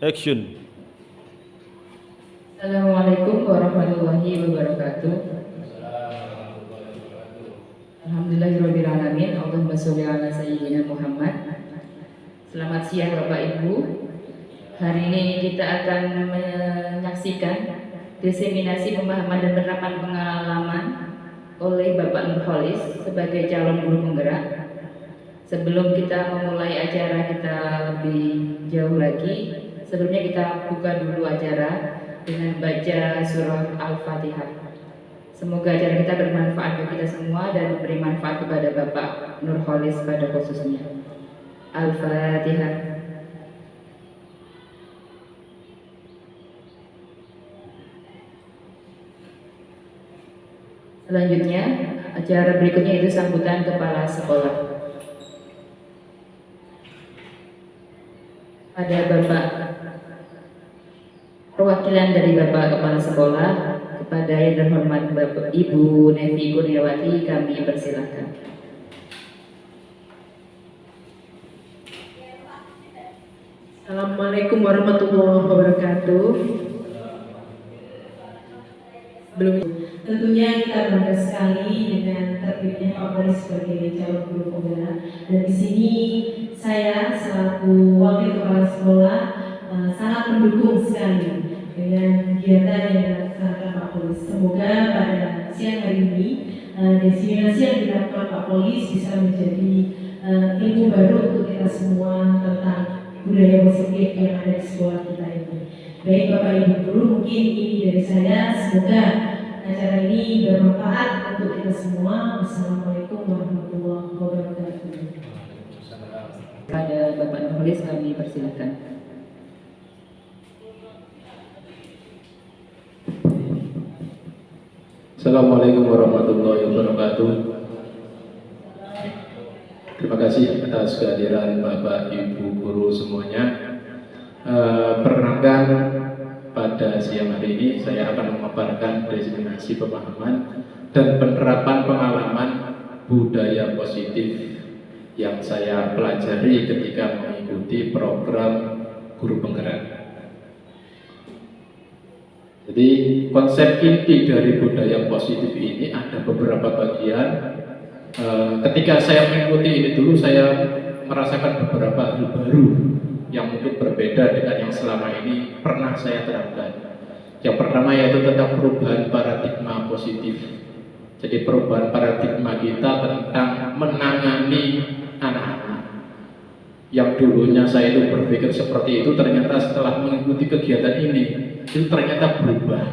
Action. Assalamualaikum warahmatullahi wabarakatuh. Alhamdulillahirrahmanirrahim. Allahumma sholli ala sayyidina Muhammad. Selamat siang Bapak Ibu. Hari ini kita akan menyaksikan diseminasi pemahaman dan penerapan pengalaman oleh Bapak Nurholis sebagai calon guru penggerak. Sebelum kita memulai acara kita lebih jauh lagi, sebelumnya kita buka dulu acara dengan baca surah Al-Fatihah. Semoga acara kita bermanfaat bagi kita semua dan memberi manfaat kepada Bapak Nurholis pada khususnya. Al-Fatihah. Selanjutnya, acara berikutnya itu sambutan kepala sekolah. Pada Bapak perwakilan dari Bapak Kepala Sekolah, kepada yang terhormat Bapak Ibu Nevi Kurniawati, kami persilahkan. Assalamualaikum warahmatullahi wabarakatuh. Tentunya kita bangga sekali dengan terpilihnya Pak Polisi sebagai calon guru penggerak. Dan di sini saya selaku wakil kepala sekolah sangat mendukung sekali dengan kegiatan yang dilaksanakan Pak Polisi. Semoga pada siang hari ini diseminasi yang dilakukan Pak Polisi bisa menjadi ilmu baru untuk kita semua tentang budaya positif yang ada di sekolah kita ini. Baik Bapak Ibu guru, mungkin ini dari saya. Semoga acara ini bermanfaat untuk kita semua. Wassalamualaikum warahmatullahi wabarakatuh. Pada Bapak Nurholis kami persilakan. Assalamualaikum warahmatullahi wabarakatuh. Terima kasih atas kehadiran Bapak Ibu guru semuanya. Perkenalkan, pada siang hari ini saya akan memaparkan diseminasi pemahaman dan penerapan pengalaman budaya positif yang saya pelajari ketika mengikuti program guru penggerak. Jadi konsep inti dari budaya positif ini ada beberapa bagian. Ketika saya mengikuti ini dulu, saya merasakan beberapa hal baru yang mungkin berbeda dengan yang selama ini pernah saya terapkan. Yang pertama yaitu tentang perubahan paradigma positif. Jadi perubahan paradigma kita tentang menangani anak-anak. Yang dulunya saya itu berpikir seperti itu, ternyata setelah mengikuti kegiatan ini itu ternyata berubah.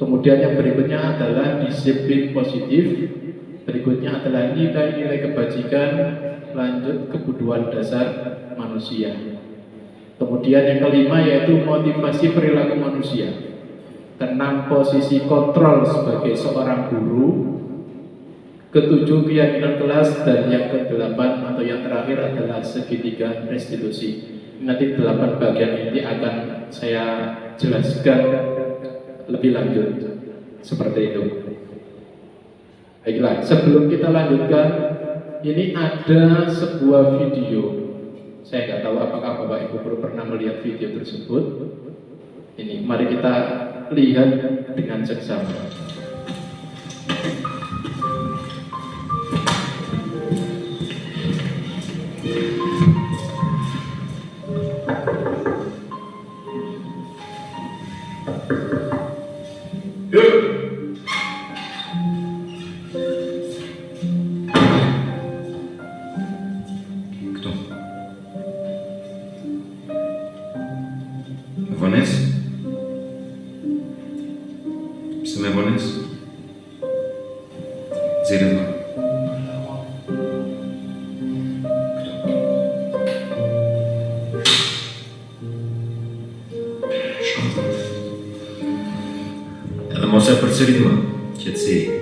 Kemudian yang berikutnya adalah disiplin positif. Berikutnya adalah nilai-nilai kebajikan, lanjut kebutuhan dasar manusia. Kemudian yang kelima yaitu motivasi perilaku manusia, tentang posisi kontrol sebagai seorang guru. Ketujuh, keyakinan kelas, dan yang kedelapan atau yang terakhir adalah segitiga restitusi. Nanti 8 bagian ini akan saya jelaskan lebih lanjut seperti itu. Baiklah, sebelum kita lanjutkan, ini ada sebuah video. Saya nggak tahu apakah Bapak Ibu guru pernah melihat video tersebut. Ini, mari kita lihat dengan seksama. Vanessa? Самая Vanessa? Зеленая. Кто? Ela mostra per Serima, c'è sì.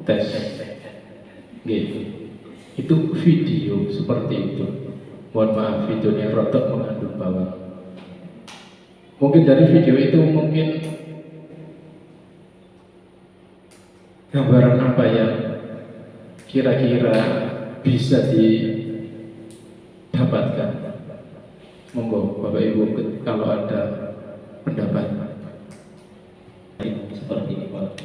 Tes. Gitu. Itu video seperti itu. Mohon maaf, videonya rotok mengandung bawang. Mungkin dari video itu mungkin gambaran apa yang kira-kira bisa didapatkan. Monggo Bapak Ibu kalau ada pendapat. Seperti ini Pak.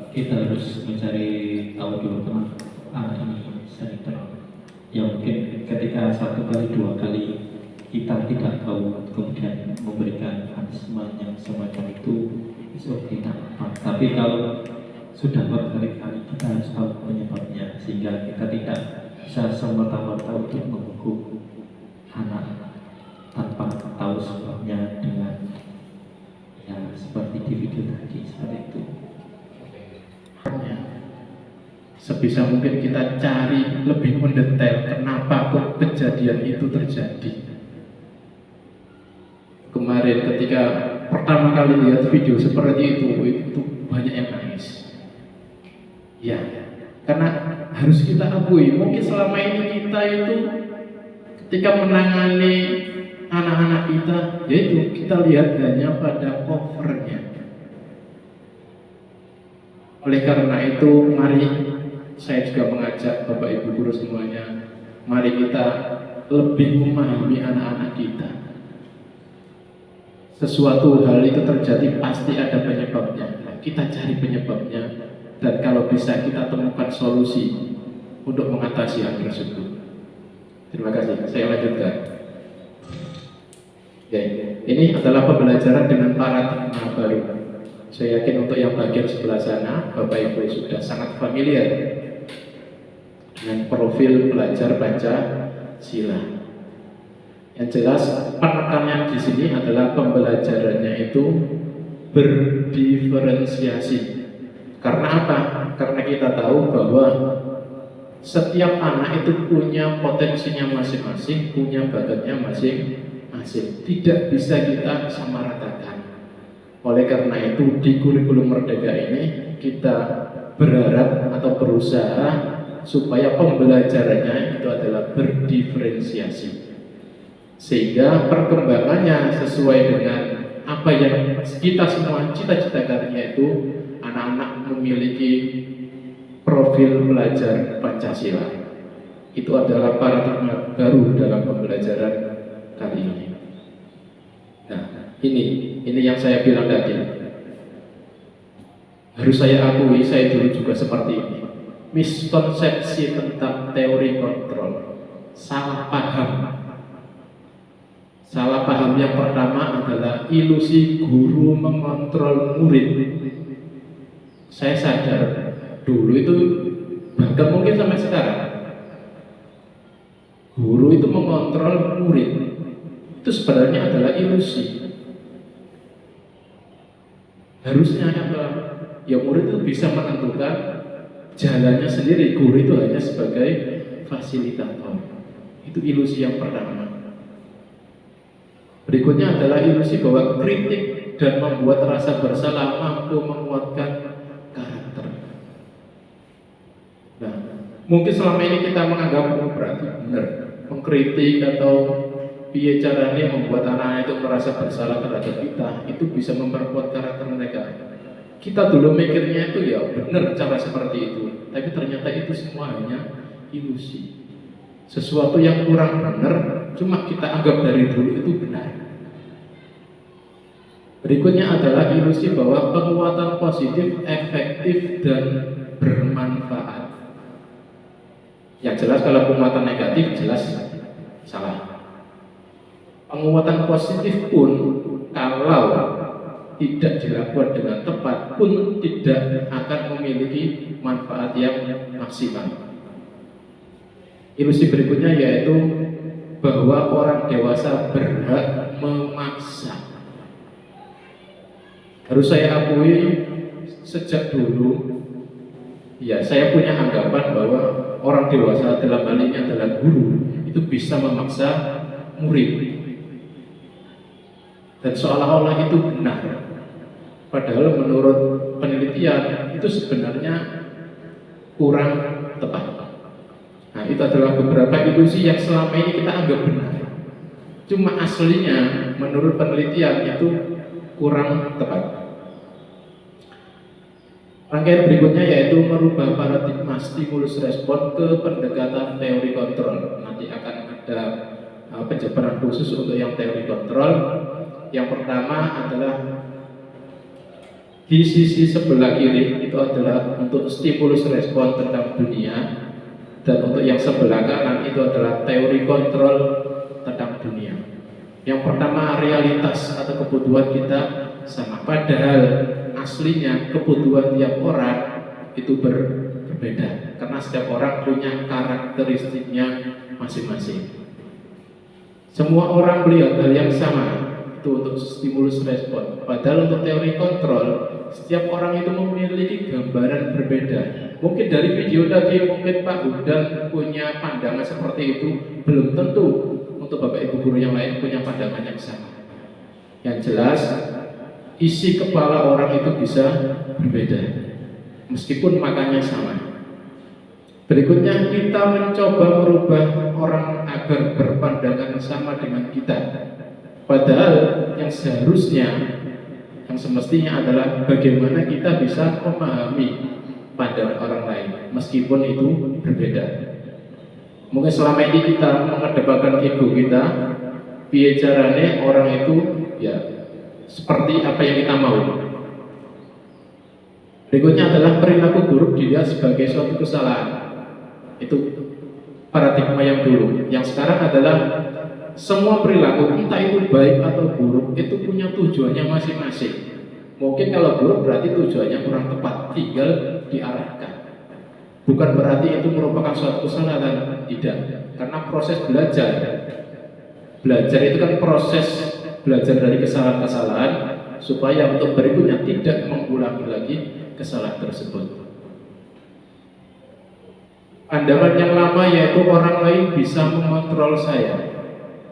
Kita harus mencari tahu dulu kenapa anak ini sering terang. Ya mungkin ketika 1 kali 2 kali kita tidak tahu kemudian memberikan punishment yang semacam itu oke tak apa. Tapi kalau sudah berkali-kali kita harus tahu penyebabnya sehingga kita tidak bisa semata-mata untuk menghukum anak tanpa tahu sebabnya dengan ya seperti di video tadi seperti itu. Sebisa mungkin kita cari lebih mendetail kenapa kok kejadian itu terjadi. Kemarin ketika pertama kali lihat video seperti itu banyak yang nangis. Ya, karena harus kita akui mungkin selama ini kita itu ketika menangani anak-anak kita, yaitu kita lihat hanya pada covernya. Oleh karena itu, mari saya juga mengajak Bapak Ibu guru semuanya, mari kita lebih memahami anak-anak kita. Sesuatu hal itu terjadi pasti ada penyebabnya. Kita cari penyebabnya dan kalau bisa kita temukan solusi untuk mengatasi hal tersebut. Terima kasih. Saya lanjutkan. Ya, ini adalah pembelajaran dengan paradigma baru. Saya yakin untuk yang bagian sebelah sana, Bapak Ibu sudah sangat familiar dengan profil belajar Pancasila. Yang jelas penekanannya di sini adalah pembelajarannya itu berdiferensiasi. Karena apa? Karena kita tahu bahwa setiap anak itu punya potensinya masing-masing, punya bakatnya masing-masing. Tidak bisa kita samaratakan. Oleh karena itu di kurikulum Merdeka ini kita berharap atau berusaha supaya pembelajarannya itu adalah berdiferensiasi, sehingga perkembangannya sesuai dengan apa yang kita semua cita-citakan, yaitu anak-anak memiliki profil belajar Pancasila. Itu adalah paradigma baru dalam pembelajaran kali ini. Nah, ini yang saya bilang tadi. Harus saya akui, saya dulu juga seperti ini. Miskonsepsi tentang teori kontrol, salah paham. Salah paham yang pertama adalah ilusi guru mengontrol murid. Saya sadar dulu itu, bahkan mungkin sampai sekarang, guru itu mengontrol murid. Itu sebenarnya adalah ilusi. Harusnya apa? Ya murid itu bisa menentukan jalannya sendiri, guru itu hanya sebagai fasilitator. Itu ilusi yang pertama. Berikutnya adalah ilusi bahwa kritik dan membuat rasa bersalah mampu menguatkan karakter. Nah, mungkin selama ini kita menganggap berarti benar mengkritik atau piye caranya membuat anak itu merasa bersalah terhadap kita, itu bisa memperkuat karakter mereka. Kita dulu mikirnya itu ya benar cara seperti itu, tapi ternyata itu semua hanya ilusi. Sesuatu yang kurang benar, cuma kita anggap dari dulu itu benar. Berikutnya adalah ilusi bahwa penguatan positif, efektif, dan bermanfaat. Yang jelas kalau penguatan negatif jelas salah. Penguatan positif pun kalau tidak dilakukan dengan tepat pun tidak akan memiliki manfaat yang maksimal. Ilusi berikutnya yaitu bahwa orang dewasa berhak memaksa. Harus saya akui sejak dulu, ya saya punya anggapan bahwa orang dewasa dalam hal ini adalah guru itu bisa memaksa murid. Dan seolah-olah itu benar. Padahal menurut penelitian itu sebenarnya kurang tepat. Nah, itu adalah beberapa ilusi yang selama ini kita anggap benar. Cuma aslinya menurut penelitian itu kurang tepat. Rangkaian berikutnya yaitu merubah paradigma stimulus respon ke pendekatan teori kontrol. Nanti akan ada penjabaran khusus untuk yang teori kontrol. Yang pertama adalah di sisi sebelah kiri itu adalah untuk stimulus respon tentang dunia, dan untuk yang sebelah kanan itu adalah teori kontrol tentang dunia. Yang pertama, realitas atau kebutuhan kita sama, padahal aslinya kebutuhan tiap orang itu berbeda karena setiap orang punya karakteristiknya masing-masing. Semua orang melihat hal yang sama, itu untuk stimulus respon. Padahal untuk teori kontrol, setiap orang itu memiliki gambaran berbeda. Mungkin dari video tadi, mungkin Pak Hudan punya pandangan seperti itu, belum tentu untuk Bapak Ibu guru yang lain punya pandangan yang sama. Yang jelas, isi kepala orang itu bisa berbeda, meskipun makanya sama. Berikutnya, kita mencoba merubah orang agar berpandangan sama dengan kita. Padahal yang seharusnya, yang semestinya adalah bagaimana kita bisa memahami pandangan orang lain, meskipun itu berbeda. Mungkin selama ini kita mengedepankan ego kita, piye carane orang itu ya seperti apa yang kita mau. Berikutnya adalah perilaku buruk dilihat sebagai suatu kesalahan. Itu paradigma yang dulu. Yang sekarang adalah semua perilaku, entah itu baik atau buruk, itu punya tujuannya masing-masing. Mungkin kalau buruk berarti tujuannya kurang tepat, tinggal diarahkan. Bukan berarti itu merupakan suatu kesalahan, tidak. Karena proses belajar itu kan proses belajar dari kesalahan-kesalahan supaya untuk berikutnya tidak mengulangi lagi kesalahan tersebut. Pandangan yang lama yaitu orang lain bisa mengontrol saya,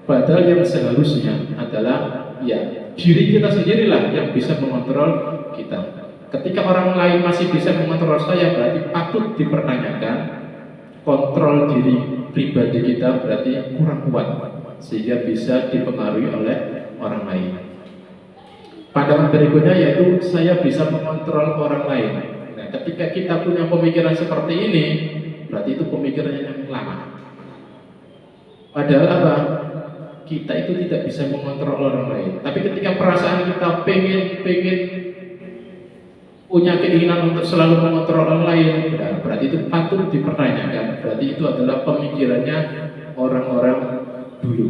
padahal yang seharusnya adalah ya diri kita sendirilah yang bisa mengontrol kita. Ketika orang lain masih bisa mengontrol saya, berarti patut dipertanyakan kontrol diri pribadi kita berarti kurang kuat sehingga bisa dipengaruhi oleh orang lain. Pandangan berikutnya yaitu saya bisa mengontrol orang lain. Nah, ketika kita punya pemikiran seperti ini, berarti itu pemikiran yang lama. Padahal apa? Kita itu tidak bisa mengontrol orang lain. Tapi ketika perasaan kita pengen punya keinginan untuk selalu mengontrol orang lain, nah, berarti itu patut dipertanyakan. Berarti itu adalah pemikirannya orang-orang dulu.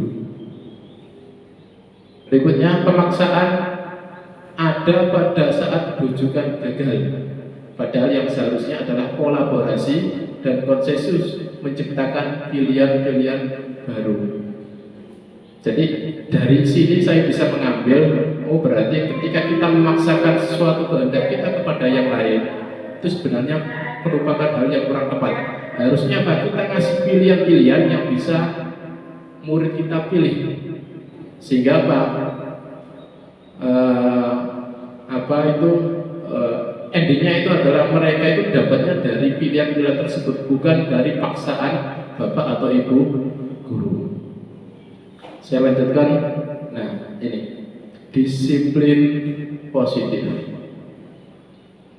Berikutnya, pemaksaan ada pada saat bujukan gagal. Padahal yang seharusnya adalah kolaborasi dan konsensus menciptakan pilihan-pilihan baru. Jadi dari sini saya bisa mengambil, oh berarti ketika kita memaksakan sesuatu kehendak kita kepada yang lain, itu sebenarnya merupakan hal yang kurang tepat. Harusnya Pak, kita ngasih pilihan-pilihan yang bisa murid kita pilih, sehingga endingnya itu adalah mereka itu dapatnya dari pilihan-pilihan tersebut, bukan dari paksaan Bapak atau Ibu guru. Saya lanjutkan. Nah, ini disiplin positif.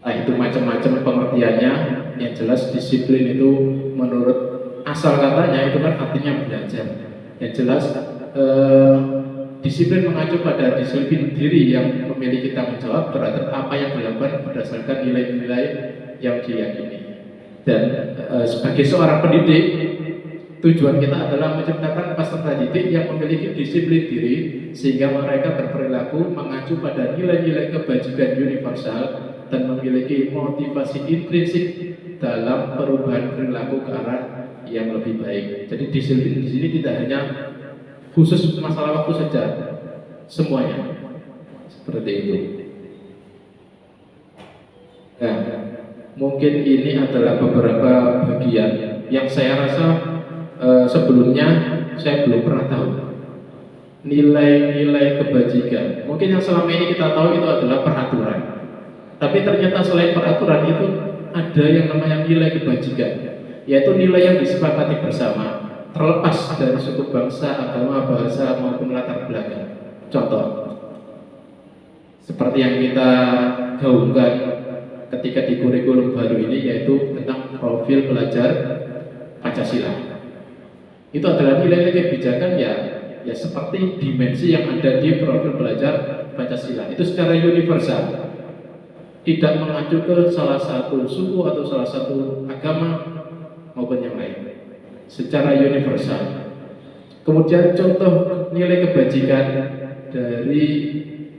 Nah, itu macam-macam pengertiannya. Yang jelas disiplin itu menurut asal katanya itu kan artinya belajar. Yang jelas disiplin mengacu pada disiplin diri yang memiliki tanggung jawab terhadap apa yang dilakukan berdasarkan nilai-nilai yang diyakini. Dan sebagai seorang pendidik, tujuan kita adalah menciptakan peserta didik yang memiliki disiplin diri sehingga mereka berperilaku mengacu pada nilai-nilai kebajikan universal dan memiliki motivasi intrinsik dalam perubahan perilaku ke arah yang lebih baik. Jadi disiplin di sini tidak hanya khusus masalah waktu saja, semuanya seperti itu. Nah, mungkin ini adalah beberapa bagian yang saya rasa sebelumnya saya belum pernah tahu. Nilai-nilai kebajikan, mungkin yang selama ini kita tahu itu adalah peraturan. Tapi ternyata selain peraturan itu ada yang namanya nilai kebajikan, yaitu nilai yang disepakati bersama, terlepas dari suku bangsa, agama, bahasa maupun latar belakang. Contoh, seperti yang kita gaungkan ketika di kurikulum baru ini, yaitu tentang profil pelajar Pancasila. Itu adalah nilai kebijakan ya seperti dimensi yang ada di profil pelajar Pancasila. Itu secara universal, tidak mengacu ke salah satu suku atau salah satu agama maupun yang lain, secara universal. Kemudian contoh nilai kebajikan dari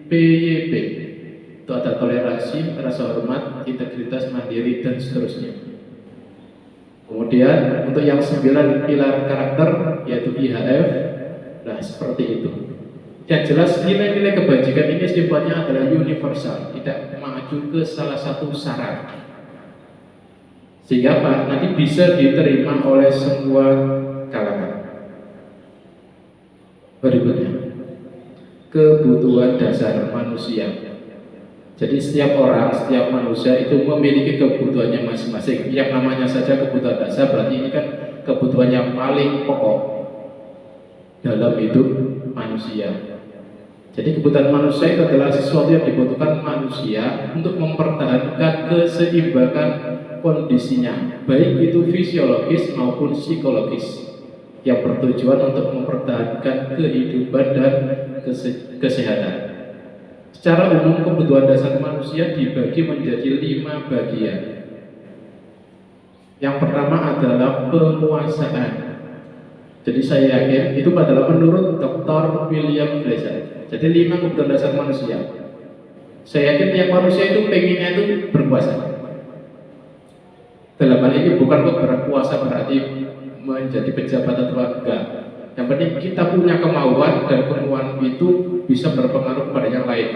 PYP itu ada toleransi, rasa hormat, integritas, mandiri, dan seterusnya. Kemudian untuk yang 9 pilar karakter yaitu IHF, nah seperti itu. Yang jelas nilai-nilai kebajikan ini sifatnya adalah universal, tidak mengacu ke salah satu syarat, sehingga Pak nanti bisa diterima oleh semua kalangan. Berikutnya, kebutuhan dasar manusia. Jadi setiap orang, setiap manusia itu memiliki kebutuhannya masing-masing. Yang namanya saja kebutuhan dasar berarti ini kan kebutuhan yang paling pokok dalam hidup manusia. Jadi kebutuhan manusia itu adalah sesuatu yang dibutuhkan manusia untuk mempertahankan keseimbangan kondisinya, baik itu fisiologis maupun psikologis, yang bertujuan untuk mempertahankan kehidupan dan kesehatan. Secara umum kebutuhan dasar manusia dibagi menjadi 5 bagian. Yang pertama adalah penguasaan. Jadi saya yakin itu adalah menurut Dr. William Glasser. Jadi 5 kebutuhan dasar manusia. Saya yakin tiap manusia itu pengennya itu berkuasa. Dalam hal ini bukan kok berkuasa berarti menjadi pejabat atau enggak. Yang penting kita punya kemauan, dan kemauan itu bisa berpengaruh kepada yang lain.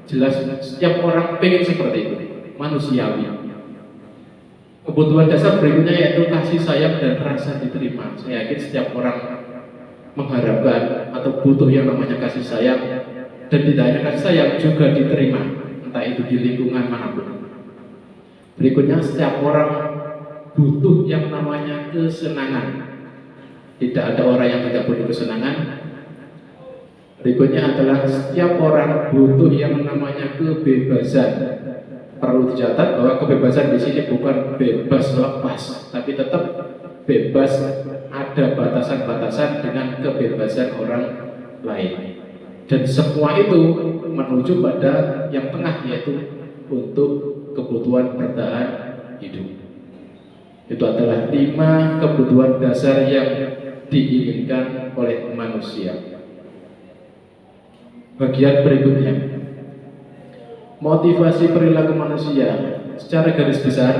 Jelas setiap orang pengen seperti itu, manusiawi. Kebutuhan dasar berikutnya yaitu kasih sayang dan rasa diterima. Saya yakin setiap orang mengharapkan atau butuh yang namanya kasih sayang, dan tidak hanya kasih sayang juga diterima, entah itu di lingkungan manapun. Berikutnya, setiap orang butuh yang namanya kesenangan. Tidak ada orang yang tidak butuh kesenangan. Berikutnya adalah setiap orang butuh yang namanya kebebasan. Perlu dicatat bahwa kebebasan di sini bukan bebas lepas, tapi tetap bebas, ada batasan-batasan dengan kebebasan orang lain. Dan semua itu menuju pada yang tengah, yaitu untuk kebutuhan bertahan hidup. Itu adalah 5 kebutuhan dasar yang diinginkan oleh manusia. Bagian berikutnya, motivasi perilaku manusia. Secara garis besar,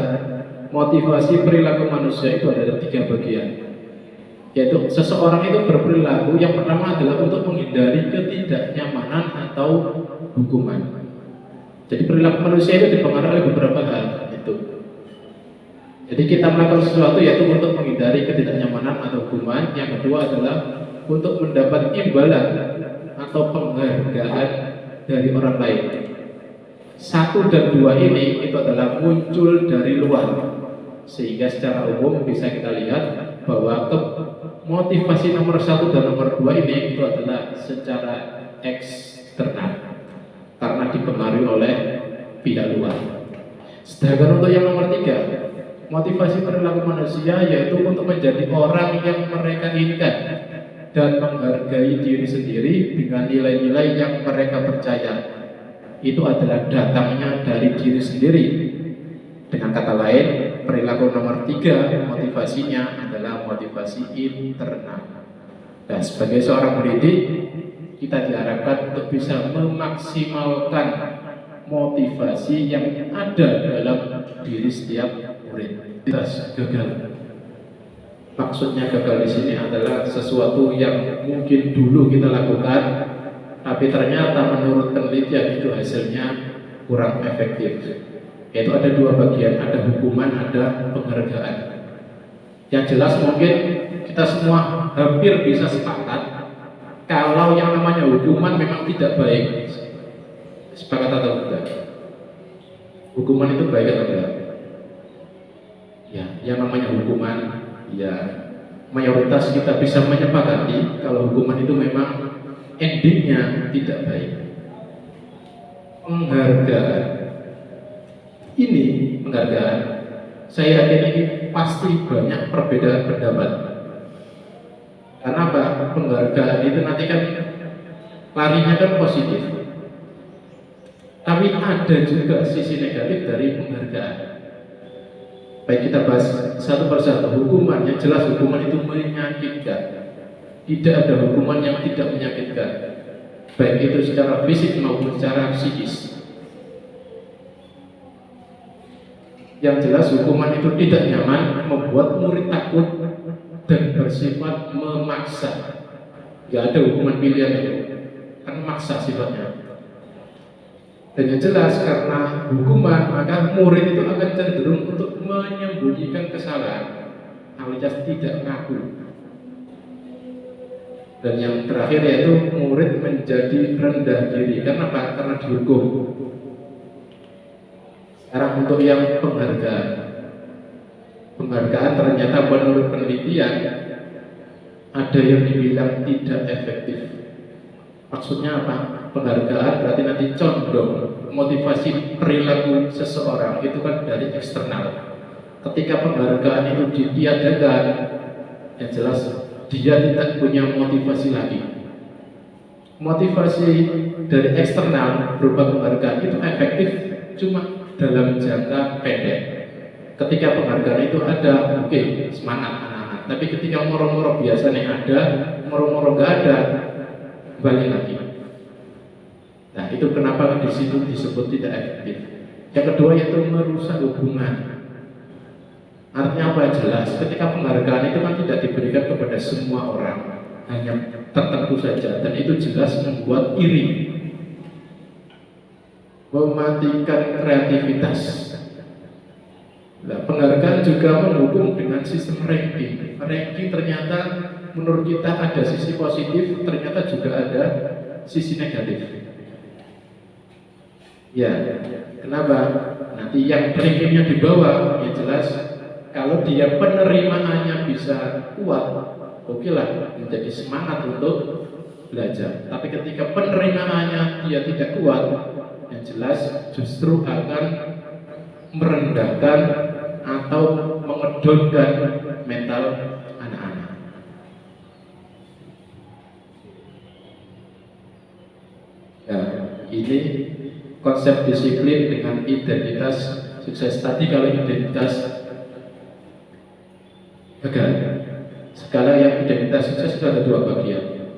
motivasi perilaku manusia itu ada 3 bagian, yaitu seseorang itu berperilaku yang pertama adalah untuk menghindari ketidaknyamanan atau hukuman. Jadi perilaku manusia itu dipengaruhi oleh beberapa hal itu. Jadi kita melakukan sesuatu yaitu untuk menghindari ketidaknyamanan atau hukuman. Yang kedua adalah untuk mendapat imbalan atau penghargaan dari orang lain. 1 dan 2 ini itu adalah muncul dari luar, sehingga secara umum bisa kita lihat bahwa motivasi nomor 1 dan nomor 2 ini itu adalah secara eksternal karena dipengaruhi oleh pihak luar. Sedangkan untuk yang nomor 3, motivasi perilaku manusia yaitu untuk menjadi orang yang mereka inginkan dan menghargai diri sendiri dengan nilai-nilai yang mereka percaya. Itu adalah datangnya dari diri sendiri. Dengan kata lain, perilaku nomor 3 motivasinya adalah motivasi internal. Dan sebagai seorang pendidik, kita diharapkan untuk bisa memaksimalkan motivasi yang ada dalam diri setiap murid. Gagal. Maksudnya gagal di sini adalah sesuatu yang mungkin dulu kita lakukan, tapi ternyata menurut penelitian itu hasilnya kurang efektif. Yaitu ada 2 bagian, ada hukuman, ada penghargaan. Yang jelas mungkin kita semua hampir bisa sepakat kalau yang namanya hukuman memang tidak baik. Sepakat atau tidak? Hukuman itu baik atau enggak? Ya, yang namanya hukuman, ya mayoritas kita bisa menyepakati kalau hukuman itu memang endingnya tidak baik. Penghargaan ini, penghargaan, saya yakin ini pasti banyak perbedaan pendapat. Karena apa? Penghargaan itu nanti kan larinya kan positif. Tapi ada juga sisi negatif dari penghargaan. Baik, kita bahas satu persatu. Hukuman yang jelas, hukuman itu menyakitkan. Tidak ada hukuman yang tidak menyakitkan, baik itu secara fisik maupun secara psikis. Yang jelas hukuman itu tidak nyaman, membuat murid takut dan bersifat memaksa. Gak ada hukuman pilihan itu, kan maksa sifatnya. Dan yang jelas karena hukuman, maka murid itu akan cenderung untuk menyembunyikan kesalahan alias tidak ngaku. Dan yang terakhir yaitu murid menjadi rendah diri. Karena apa? Karena dihukum. Sekarang untuk yang penghargaan, penghargaan ternyata menurut penelitian ada yang dibilang tidak efektif. Maksudnya apa? Penghargaan berarti nanti condong motivasi perilaku seseorang itu kan dari eksternal. Ketika penghargaan itu ditiadakan, yang jelas dia tidak punya motivasi lagi. Motivasi dari eksternal berupa penghargaan itu efektif cuma dalam jangka pendek. Ketika penghargaan itu ada, oke, semangat anak-anak. Tapi ketika moro-moro biasanya ada, moro-moro gak ada, balik lagi. Nah, itu kenapa di situ disebut tidak efektif. Yang kedua yaitu merusak hubungan. Artinya apa? Jelas, ketika penghargaan itu kan tidak diberikan kepada semua orang, hanya tertentu saja, dan itu jelas membuat iri, mematikan kreativitas. Nah, penghargaan juga menghukum dengan sistem ranking. Ranking ternyata menurut kita ada sisi positif, ternyata juga ada sisi negatif. Ya, kenapa? Nanti yang rankingnya di bawah, ya jelas kalau dia penerimaannya bisa kuat, oke lah, menjadi semangat untuk belajar. Tapi ketika penerimaannya dia tidak kuat, yang jelas justru akan merendahkan atau mengedonkan mental anak-anak. Ya, ini konsep disiplin dengan identitas sukses. Tadi kalau identitas gagal, skala yang identitas sukses itu ada dua bagian,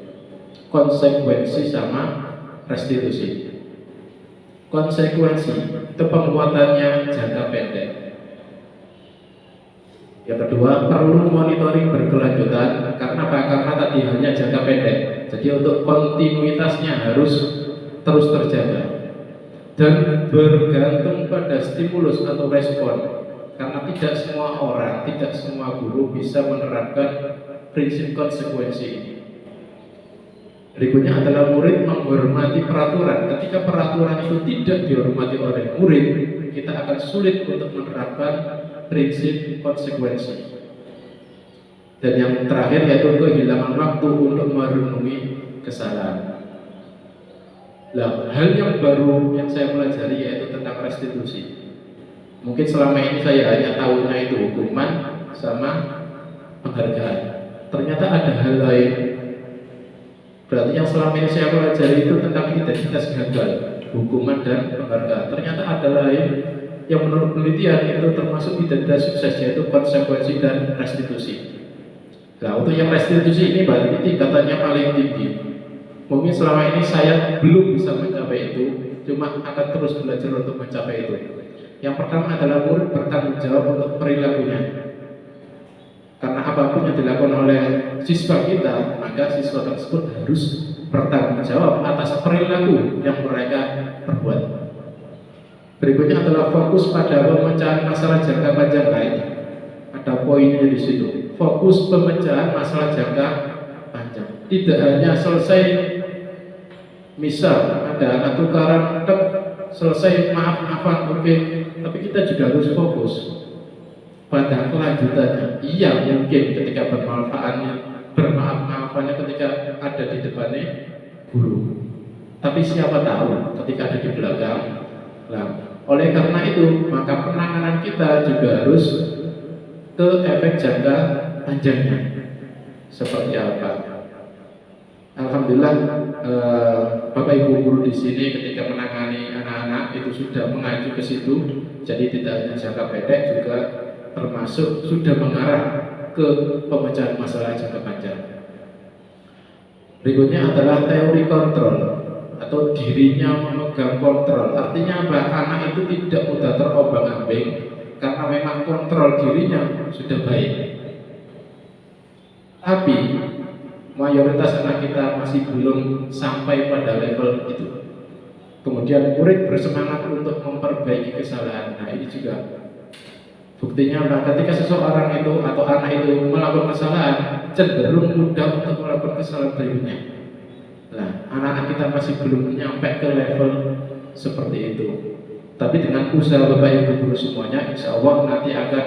konsekuensi sama restitusi. Konsekuensi itu penguatannya jangka pendek. Yang kedua, perlu monitoring berkelanjutan. Karena apa? Karena tadi hanya jangka pendek, jadi untuk kontinuitasnya harus terus terjaga dan bergantung pada stimulus atau respon. Karena tidak semua orang, tidak semua guru bisa menerapkan prinsip konsekuensi ini. Berikutnya adalah murid menghormati peraturan. Ketika peraturan itu tidak dihormati oleh murid, kita akan sulit untuk menerapkan prinsip konsekuensi. Dan yang terakhir yaitu kehilangan waktu untuk merenungi kesalahan. Nah, hal yang baru yang saya pelajari yaitu tentang restitusi. Mungkin selama ini saya hanya tahunya itu hukuman sama penghargaan. Ternyata ada hal lain. Berarti yang selama ini saya pelajari itu tentang identitas gagal, hukuman dan penghargaan. Ternyata ada lain yang menurut penelitian itu termasuk identitas sukses, yaitu konsekuensi dan restitusi. Nah, untuk yang restitusi ini berarti tingkatannya paling tinggi. Mungkin selama ini saya belum bisa mencapai itu, cuma akan terus belajar untuk mencapai itu. Yang pertama adalah murid bertanggung jawab untuk perilakunya. Karena apapun yang dilakukan oleh siswa kita, maka siswa tersebut harus bertanggung jawab atas perilaku yang mereka perbuat. Berikutnya adalah fokus pada pemecahan masalah jangka panjang lainnya. Ada poinnya di situ. Fokus pemecahan masalah jangka panjang. Tidak hanya selesai, misal ada anak tukaran, selesai maaf-maafan, oke, tapi kita juga harus fokus pada kelanjutannya. Iya, mungkin ketika bermaaf-maafannya ketika ada di depannya guru, tapi siapa tahu ketika ada di belakang. Nah, oleh karena itu maka penanganan kita juga harus ke efek jangka panjangnya seperti apa. Alhamdulillah Bapak Ibu guru di sini ketika menangani anak-anak itu sudah mengacu ke situ, jadi tidak hanya jangka pendek, juga termasuk sudah mengarah ke pemecahan masalah jangka panjang. Berikutnya adalah teori kontrol atau dirinya memegang kontrol. Artinya apa? Anak itu tidak mudah terombang-ambing karena memang kontrol dirinya sudah baik. Tapi mayoritas anak kita masih belum sampai pada level itu. Kemudian murid bersemangat untuk memperbaiki kesalahan. Nah, ini juga buktinya apa? Ketika seseorang itu atau anak itu melakukan kesalahan, cenderung mudah untuk melakukan kesalahan berikutnya. Nah, anak-anak kita masih belum nyampe ke level seperti itu. Tapi dengan usaha Bapak Ibu guru semuanya, insya Allah nanti akan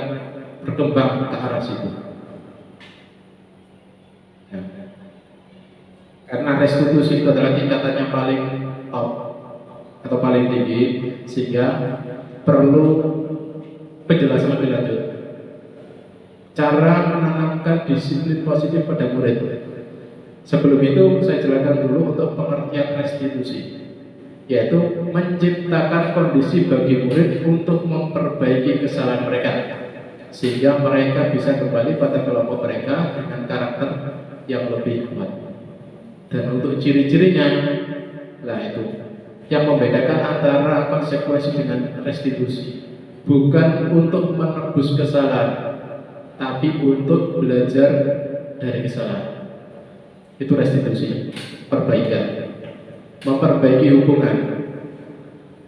berkembang ke arah situ. Ya. Karena restitusi itu adalah tingkatannya paling top atau paling tinggi, sehingga perlu penjelasan lebih lanjut. Cara menanamkan disiplin positif pada murid. Sebelum itu saya jelaskan dulu untuk pengertian restitusi, yaitu menciptakan kondisi bagi murid untuk memperbaiki kesalahan mereka, sehingga mereka bisa kembali pada kelompok mereka dengan karakter yang lebih kuat. Dan untuk ciri-cirinya, lah itu yang membedakan antara konsekuensi dengan restitusi. Bukan untuk menebus kesalahan, tapi untuk belajar dari kesalahan. Itu restitusi, perbaikan, memperbaiki hubungan.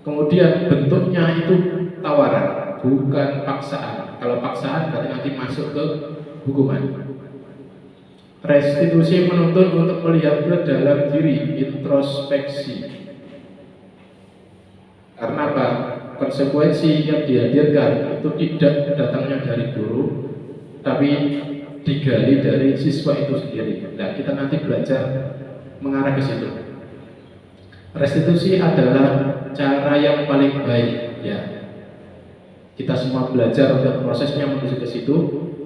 Kemudian bentuknya itu tawaran, bukan paksaan. Kalau paksaan berarti nanti masuk ke hukuman. Restitusi menuntut untuk melihat ke dalam diri, introspeksi. Karena apa? Konsekuensi yang dihadirkan itu tidak datangnya dari guru, tapi digali dari siswa itu sendiri. Nah, kita nanti belajar mengarah ke situ. Restitusi adalah cara yang paling baik, ya. Kita semua belajar untuk prosesnya menuju ke situ.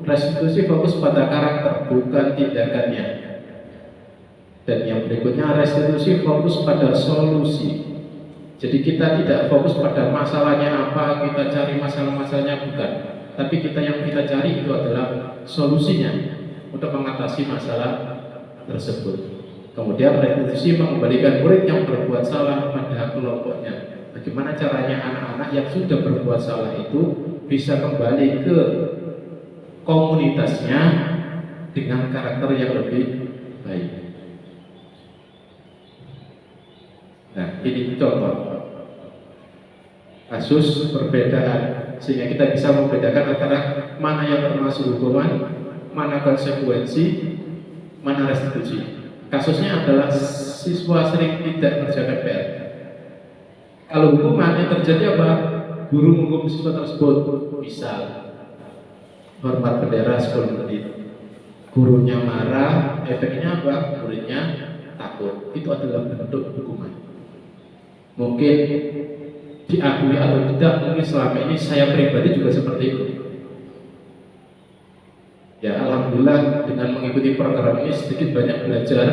Restitusi fokus pada karakter, bukan tindakannya. Dan yang berikutnya, restitusi fokus pada solusi. Jadi kita tidak fokus pada masalahnya apa, kita cari masalah-masalahnya, bukan. Tapi yang kita cari itu adalah solusinya untuk mengatasi masalah tersebut. Kemudian restitusi mengembalikan murid yang berbuat salah pada kelompoknya. Bagaimana caranya anak-anak yang sudah berbuat salah itu bisa kembali ke komunitasnya dengan karakter yang lebih baik. Nah, ini contoh kasus perbedaan, sehingga kita bisa membedakan antara mana yang termasuk hukuman, mana konsekuensi, mana restitusi. Kasusnya adalah siswa sering tidak mengerjakan PR. Kalau hukuman yang terjadi apa? Guru menghukum siswa tersebut, misal hormat bendera 10 menit. Gurunya marah, efeknya apa? Muridnya takut. Itu adalah bentuk hukuman. Mungkin diakui atau tidak, mungkin selama ini saya pribadi juga seperti itu. Ya, alhamdulillah dengan mengikuti program ini sedikit banyak belajar.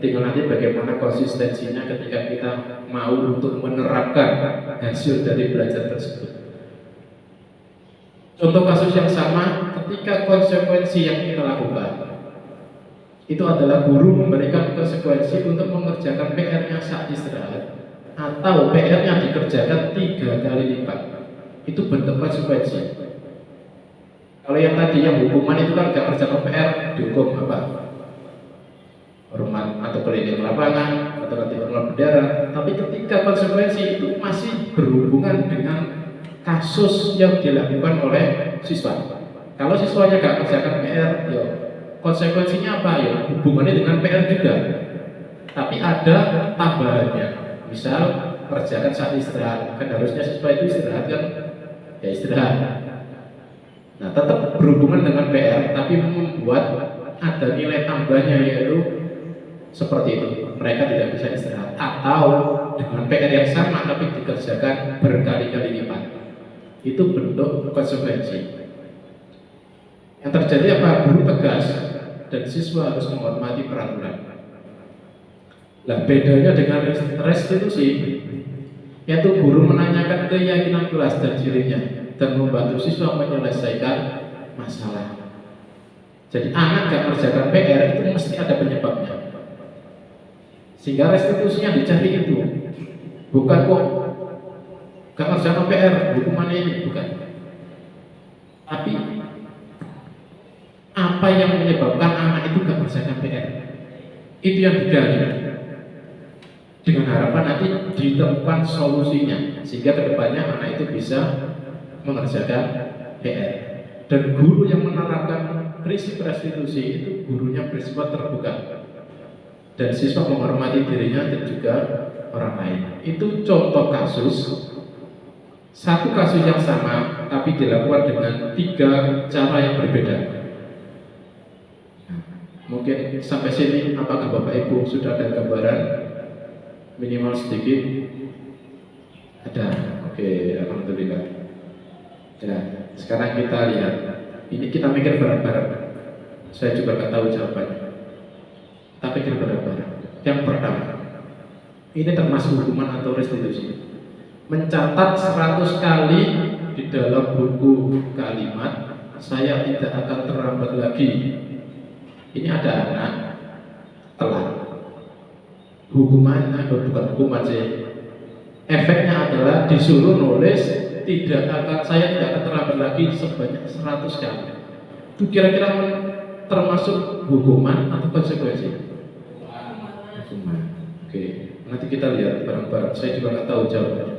Tinggal nanti bagaimana konsistensinya ketika kita mau untuk menerapkan hasil dari belajar tersebut. Contoh kasus yang sama, ketika konsekuensi yang kita lakukan itu adalah guru memberikan konsekuensi untuk mengerjakan PR-nya saat istirahat, atau PR-nya dikerjakan 3 kali lipat. Itu bentuk konsekuensi. Kalau yang tadi yang hukuman itu kan gak kerjakan PR, dihukum apa? Hormat atau keliling lapangan atau nanti hormat bendera. Tapi ketika konsekuensi itu masih berhubungan dengan kasus yang dilakukan oleh siswa. Kalau siswanya gak kerjakan PR, ya konsekuensinya apa? Ya hubungannya dengan PR juga. Tapi ada tambahannya. Misal kerjakan saat istirahat, kan harusnya siswa itu istirahat kan. ya istirahat. Nah, tetap berhubungan dengan PR, tapi membuat ada nilai tambahnya, yaitu seperti itu. Mereka tidak bisa istirahat, atau dengan PR yang sama tapi dikerjakan berkali-kali lipat. Itu bentuk konsekuensi. Yang terjadi apa? Guru tegas dan siswa harus menghormati peraturan. Nah, bedanya dengan restitusi, yaitu guru menanyakan keyakinan kelas dan dirinya dan membantu siswa menyelesaikan masalah. Jadi anak gak kerjakan PR itu mesti ada penyebabnya. Sehingga restitusinya dicari itu. Bukan kok gak kerjakan PR, hukumannya ini, bukan. Tapi apa yang menyebabkan anak itu gak kerjakan PR? Itu yang digali. Dengan harapan nanti ditemukan solusinya, sehingga kedepannya anak itu bisa mengerjakan PR. Dan guru yang menerapkan prinsip restitusi itu gurunya bersifat terbuka, dan siswa menghormati dirinya dan juga orang lain. Itu contoh kasus, satu kasus yang sama tapi dilakukan dengan 3 cara yang berbeda. Mungkin sampai sini apakah Bapak Ibu sudah ada gambaran minimal sedikit? Ada. Oke, alhamdulillah. Ya, sekarang kita lihat. Ini kita mikir bareng-bareng. Saya juga nggak tahu jawabannya. Tapi pikir bareng-bareng. Yang pertama, ini termasuk hukuman atau restitusi. Mencatat 100 kali di dalam buku kalimat, saya tidak akan terlambat lagi. Ini ada anak telat. Hukumannya, bukan hukuman sih. Efeknya adalah disuruh nulis saya tidak akan terlambat lagi sebanyak 100 kali. Itu kira-kira termasuk hukuman atau konsekuensi? Hukuman. Oke, nanti kita lihat bareng-bareng. Saya juga nggak tahu jawabannya.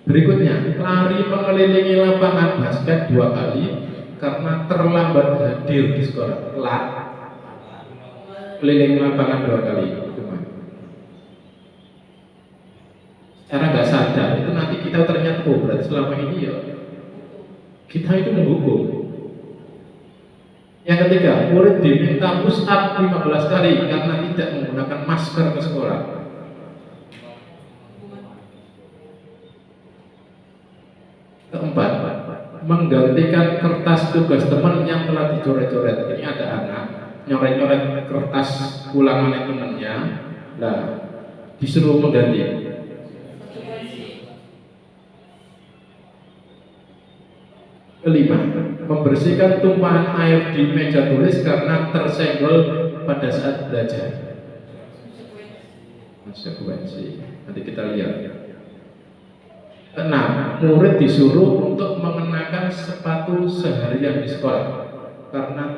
Berikutnya, lari mengelilingi lapangan basket 2 kali karena terlambat hadir di sekolah. Keliling lapangan 2 kali. Hukuman. Cara nggak sadar itu nanti kita ternyata berarti selama ini ya kita itu menghukum. Yang ketiga, murid diminta push up 15 kali karena tidak menggunakan masker ke sekolah. Keempat, menggantikan kertas tugas teman yang telah dicoret-coret. Ini ada anak nyoret-nyoret kertas ulangan temannya, nah disuruh mengganti. Kelima, membersihkan tumpahan air di meja tulis karena tersenggol pada saat belajar. Konsekuensi. Nanti kita lihat. Keenam, murid disuruh untuk mengenakan sepatu seharian di sekolah karena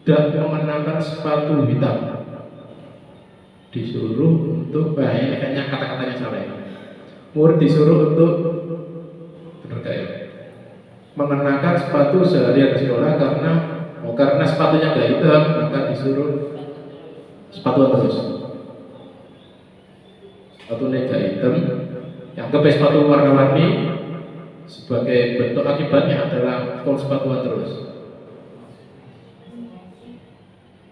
tidak mengenakan sepatu hitam. Disuruh untuk, ini kayaknya kata-katanya salah ya. Murid disuruh untuk mengenakan sepatu seharian di sekolah karena sepatunya nggak hitam, maka disuruh sepatu terus. Sepatunya nggak hitam, yang kepe sepatu warna-warni, sebagai bentuk akibatnya adalah sepatuan terus.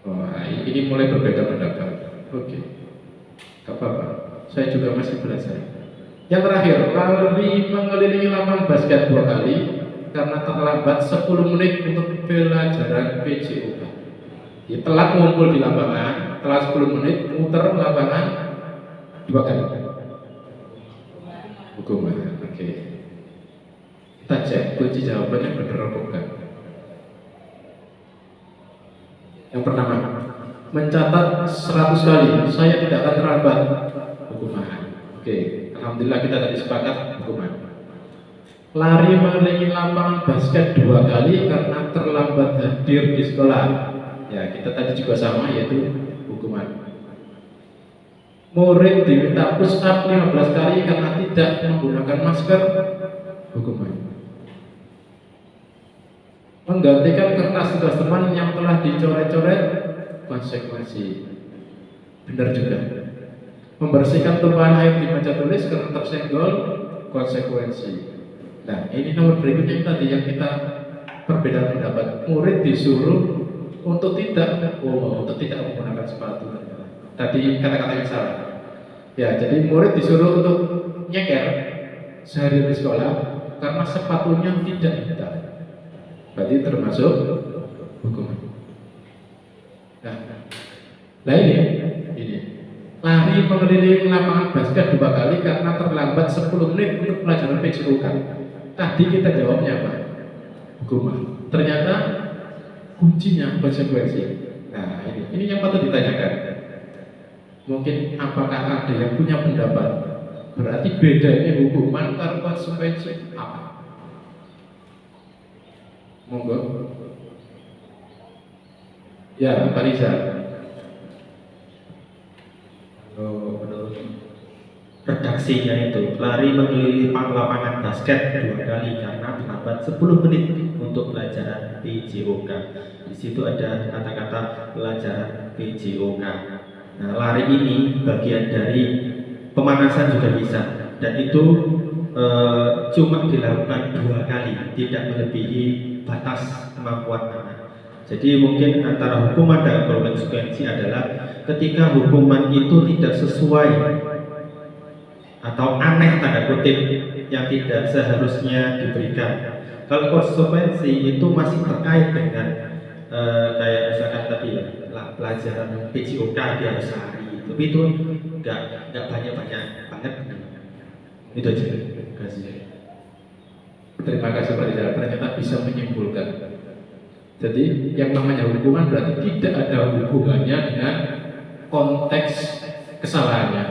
Wah, ini mulai berbeda pendapat. Oke, gak apa-apa. Saya juga masih belajar. Yang terakhir, lari mengelilingi lapangan basket 2 kali karena terlambat 10 menit untuk pelajaran PJOK. Ya, telat ngumpul di lapangan, telat 10 menit, muter lapangan 2 kali. Hukuman, oke. Kita cek kunci jawabannya benar apa enggak. Yang pertama, mencatat 100 kali, saya tidak akan terlambat. Hukuman. Oke, alhamdulillah kita tadi sepakat hukuman. Lari mengelilingi lapangan basket 2 kali karena terlambat hadir di sekolah. Ya, kita tadi juga sama, yaitu hukuman. Murid diminta push up 15 kali karena tidak menggunakan masker. Hukuman. Menggantikan kertas tugas teman yang telah dicoret-coret. Konsekuensi. Benar juga. Membersihkan tumpahan air di meja tulis karena tersenggol. Konsekuensi. Nah, ini nomor berikutnya tadi yang kita perbedaan pendapat. Murid disuruh untuk tidak menggunakan sepatu. Tadi kata-kata yang salah. Ya, jadi murid disuruh untuk nyeker sehari di sekolah karena sepatunya tidak hitam. Berarti termasuk hukuman. Nah ini lari mengelilingi lapangan basket 2 kali karena terlambat 10 menit untuk pelajaran PJOK. Tadi kita jawabnya apa? Hukuman. Ternyata kuncinya konsekuensi. Nah ini yang patut ditanyakan. Mungkin apakah ada yang punya pendapat? Berarti bedanya hukuman dan konsekuensi apa? Monggo. Ya, Pak Riza. Menurut redaksinya itu lari mengelilingi lapangan basket 2 kali karena terlambat 10 menit untuk pelajaran PJOK. Di situ ada kata-kata pelajaran PJOK. Nah, lari ini bagian dari pemanasan juga bisa, dan itu cuma dilakukan 2 kali, tidak melebihi batas kemampuan anak. Jadi mungkin antara hukuman dan konsekuensi adalah ketika hukuman itu tidak sesuai atau aneh tanda kutip yang tidak seharusnya diberikan. Kalau konsekuensi itu masih terkait dengan kayak misalkan tadi ya, pelajaran PJOK dia harus lari, tapi itu nggak banyak banget. Itu aja. Terima kasih. Terima kasih Pak Riza. Ternyata bisa menyimpulkan. Jadi yang namanya hukuman berarti tidak ada hubungannya dengan konteks kesalahannya.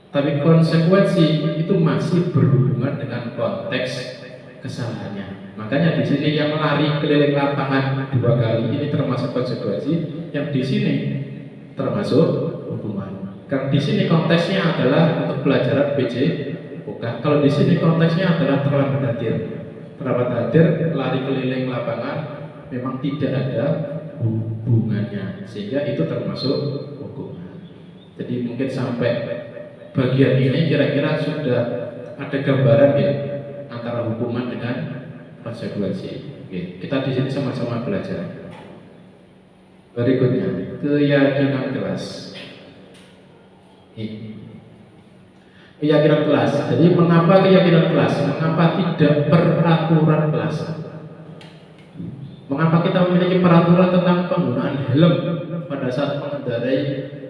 Tapi konsekuensi itu masih berhubungan dengan konteks kesalahannya. Makanya di sini yang lari keliling lapangan 2 kali ini termasuk konsekuensi, yang di sini termasuk hukuman. Karena di sini konteksnya adalah untuk pelajaran PJOK. Kalau di sini konteksnya adalah terlambat hadir. Terlambat hadir, lari keliling lapangan memang tidak ada hubungannya, sehingga itu termasuk hukuman. Jadi mungkin sampai bagian ini kira-kira sudah ada gambaran ya antara hukuman dengan konsekuensi. Oke, kita di sini sama-sama belajar. Berikutnya, keyakinan kelas. Keyakinan kelas. Jadi mengapa keyakinan kelas? Mengapa tidak peraturan kelas? Mengapa kita memiliki peraturan tentang penggunaan helm pada saat mengendarai